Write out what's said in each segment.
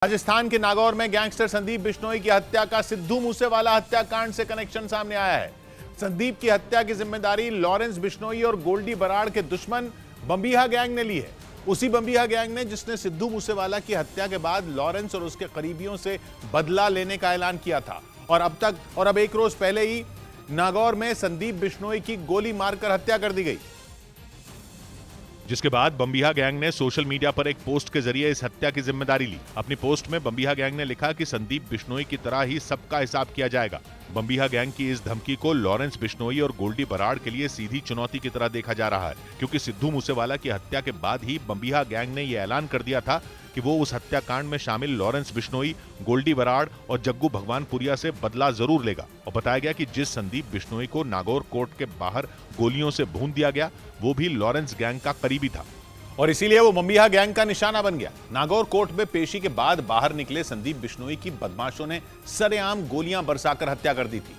राजस्थान के नागौर में गैंगस्टर संदीप बिश्नोई की हत्या का सिद्धू मूसेवाला हत्याकांड से कनेक्शन सामने आया है। संदीप की हत्या की जिम्मेदारी लॉरेंस बिश्नोई और गोल्डी बराड़ के दुश्मन बम्बीहा गैंग ने ली है। उसी बम्बीहा गैंग ने जिसने सिद्धू मूसेवाला की हत्या के बाद लॉरेंस और उसके करीबियों से बदला लेने का ऐलान किया था और अब एक रोज पहले ही नागौर में संदीप बिश्नोई की गोली मारकर हत्या कर दी गई, जिसके बाद बम्बीहा गैंग ने सोशल मीडिया पर एक पोस्ट के जरिए इस हत्या की जिम्मेदारी ली। अपनी पोस्ट में बम्बीहा गैंग ने लिखा कि संदीप बिश्नोई की तरह ही सबका हिसाब किया जाएगा। बम्बीहा गैंग की इस धमकी को लॉरेंस बिश्नोई और गोल्डी बराड़ के लिए सीधी चुनौती की तरह देखा जा रहा है, क्योंकि सिद्धू मूसेवाला की हत्या के बाद ही बम्बीहा गैंग ने यह ऐलान कर दिया था कि वो उस हत्याकांड में शामिल लॉरेंस बिश्नोई, गोल्डी बराड़ और जग्गू भगवानपुरिया से बदला जरूर लेगा। और बताया गया कि जिस संदीप बिश्नोई को नागौर कोर्ट के बाहर गोलियों से भून दिया गया, वो भी लॉरेंस गैंग का करीबी था और इसीलिए वो बम्बीहा गैंग का निशाना बन गया। नागौर कोर्ट में पेशी के बाद बाहर निकले संदीप बिश्नोई की बदमाशों ने सरेआम गोलियां बरसाकर हत्या कर दी थी,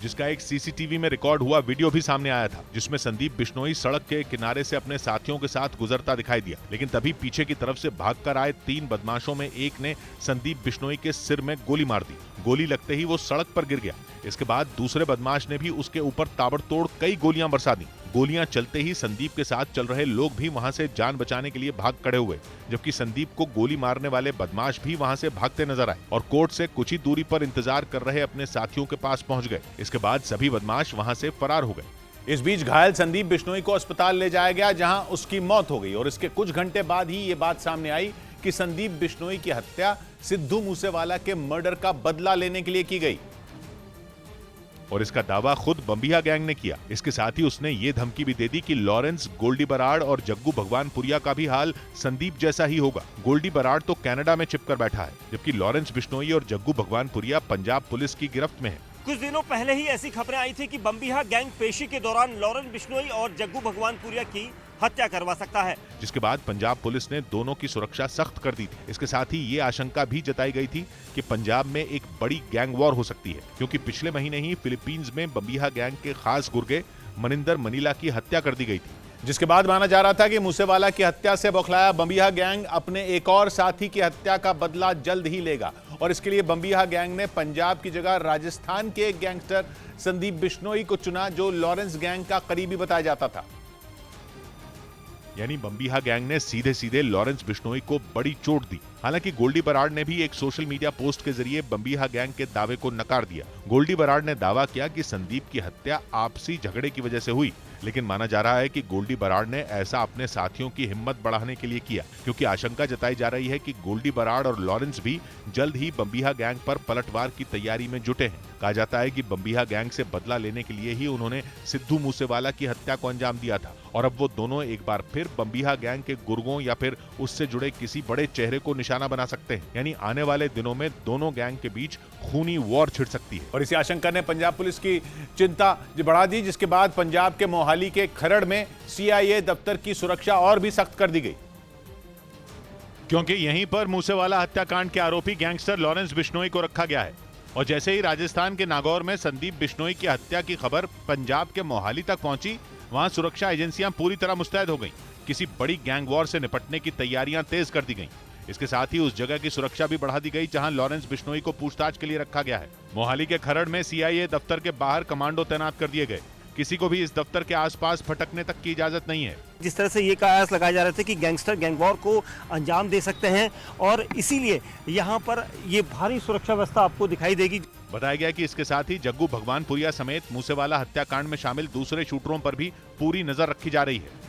जिसका एक सीसीटीवी में रिकॉर्ड हुआ वीडियो भी सामने आया था, जिसमें संदीप बिश्नोई सड़क के किनारे से अपने साथियों के साथ गुजरता दिखाई दिया। लेकिन तभी पीछे की तरफ से भागकर आए 3 बदमाशों में एक ने संदीप बिश्नोई के सिर में गोली मार दी। गोली लगते ही वो सड़क पर गिर गया। इसके बाद दूसरे बदमाश ने भी उसके ऊपर ताबड़तोड़ कई गोलियां बरसा दी। गोलियां चलते ही संदीप के साथ चल रहे लोग भी वहां से जान बचाने के लिए भाग खड़े हुए, जबकि संदीप को गोली मारने वाले बदमाश भी वहां से भागते नजर आए और कोर्ट से कुछ ही दूरी पर इंतजार कर रहे अपने साथियों के पास पहुंच गए। इसके बाद सभी बदमाश वहां से फरार हो गए। इस बीच घायल संदीप बिश्नोई को अस्पताल ले जाया गया, जहां उसकी मौत हो गई और इसके कुछ घंटे बाद ही ये बात सामने आई कि संदीप बिश्नोई की हत्या सिद्धू मूसेवाला के मर्डर का बदला लेने के लिए की गई और इसका दावा खुद बम्बीहा गैंग ने किया। इसके साथ ही उसने ये धमकी भी दे दी कि लॉरेंस, गोल्डी बराड़ और जग्गू भगवानपुरिया का भी हाल संदीप जैसा ही होगा। गोल्डी बराड़ तो कनाडा में छिपकर बैठा है, जबकि लॉरेंस बिश्नोई और जग्गू भगवानपुरिया पंजाब पुलिस की गिरफ्त में है। कुछ दिनों पहले ही ऐसी खबरें आई थी कि बम्बीहा गैंग पेशी के दौरान लॉरेंस बिश्नोई और जग्गू भगवानपुरिया की हत्या करवा सकता है, जिसके बाद पंजाब पुलिस ने दोनों की सुरक्षा सख्त कर दी थी। इसके साथ ही ये आशंका भी जताई गई थी कि पंजाब में एक बड़ी गैंग वॉर हो सकती है, क्योंकि पिछले महीने ही फिलीपींस में बम्बीहा गैंग के खास गुर्गे मनिंदर मनीला की हत्या कर दी गई थी, जिसके बाद माना जा रहा था कि मूसेवाला की हत्या से बौखलाया बम्बीहा गैंग अपने एक और साथी की हत्या का बदला जल्द ही लेगा और इसके लिए बम्बीहा गैंग ने पंजाब की जगह राजस्थान के एक गैंगस्टर संदीप बिश्नोई को चुना, जो लॉरेंस गैंग का करीबी बताया जाता था। यानी बम्बीहा गैंग ने सीधे सीधे लॉरेंस बिश्नोई को बड़ी चोट दी। हालांकि गोल्डी बराड़ ने भी एक सोशल मीडिया पोस्ट के जरिए बम्बीहा गैंग के दावे को नकार दिया। गोल्डी बराड़ ने दावा किया कि संदीप की हत्या आपसी झगड़े की वजह से हुई, लेकिन माना जा रहा है कि गोल्डी बराड़ ने ऐसा अपने साथियों की हिम्मत बढ़ाने के लिए किया, क्योंकि आशंका जताई जा रही है कि गोल्डी बराड़ और लॉरेंस भी जल्द ही बम्बीहा गैंग पर पलटवार की तैयारी में जुटे हैं। कहा जाता है कि बम्बीहा गैंग से बदला लेने के लिए ही उन्होंने सिद्धू मूसेवाला की हत्या को अंजाम दिया था और अब वो दोनों एक बार फिर बम्बीहा गैंग के गुर्गों या फिर उससे जुड़े किसी बड़े चेहरे को निशाना बना सकते हैं। यानी आने वाले दिनों में दोनों गैंग के बीच खूनी वॉर छिड़ सकती है और इसी आशंका ने पंजाब पुलिस की चिंता बढ़ा दी, जिसके बाद पंजाब के मोहाली के खरड़ में CIA दफ्तर की सुरक्षा और भी सख्त कर दी गई, क्योंकि यहीं पर मूसेवाला हत्याकांड के आरोपी गैंगस्टर लॉरेंस बिश्नोई को रखा गया है। और जैसे ही राजस्थान के नागौर में संदीप बिश्नोई की हत्या की खबर पंजाब के मोहाली तक पहुंची, वहां सुरक्षा एजेंसियां पूरी तरह मुस्तैद हो गईं। किसी बड़ी गैंग वॉर से निपटने की तैयारियां तेज कर दी गईं। इसके साथ ही उस जगह की सुरक्षा भी बढ़ा दी गई जहां लॉरेंस बिश्नोई को पूछताछ के लिए रखा गया है। मोहाली के खरड़ में CIA दफ्तर के बाहर कमांडो तैनात कर दिए गए। किसी को भी इस दफ्तर के आसपास भटकने तक की इजाजत नहीं है। जिस तरह से ये कयास लगाए जा रहे थे कि गैंगस्टर गैंग वॉर को अंजाम दे सकते हैं और इसीलिए यहाँ पर ये भारी सुरक्षा व्यवस्था आपको दिखाई देगी। बताया गया कि इसके साथ ही जग्गू भगवानपुरिया समेत मूसेवाला हत्याकांड में शामिल दूसरे शूटरों पर भी पूरी नजर रखी जा रही है।